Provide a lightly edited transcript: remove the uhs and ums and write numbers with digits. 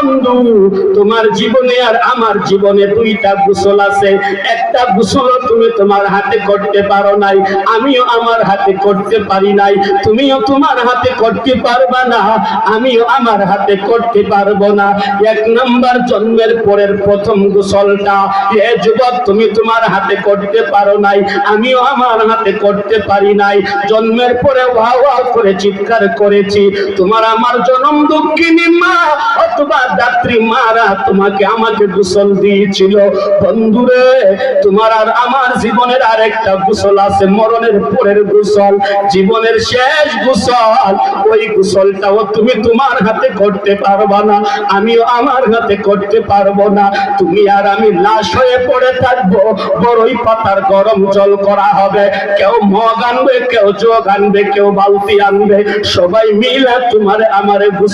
বন্ধু, তোমার জীবনে আর আমার জীবনে দুইটা গোসল আছে। একটা গোসল তুমি তোমার হাতে করতে পারো নাই, আমিও আমার হাতে করতে পারি নাই। তুমিও তোমার হাতে করতে পারবা না, আমিও আমার হাতে করতে পারবো না। এক নাম্বার জন্মের পরের প্রথম গোসলটা এ যুবক তুমি তোমার হাতে করতে পারো নাই, আমিও আমার হাতে করতে পারি নাই। জন্মের পরে ওয়া ওয়া করে চিৎকার করেছি, তোমার আমার জনম দুঃখিনী মা অথবা দাত্রী মারা তোমাকে আমাকে গোসল দিয়েছিল। বন্ধুরে, তোমার আর আমার জীবনের আরেকটা গোসল আছে, মরণের পরের গোসল, জীবনের শেষ গোসল। ওই গোসলটাও তুমি তোমার হাতে করতে পারবা না, আমিও আমার হাতে করতে পারবো না। তুমি আর আমি লাশ হয়ে পড়ে থাকবো, বড়ই পাতার গরম জল করা হবে, কেউ মগ আনবে, কেউ জগ আনবে, কেউ বালতি আনবে, সবাই মিলে তোমার আমারে গোসল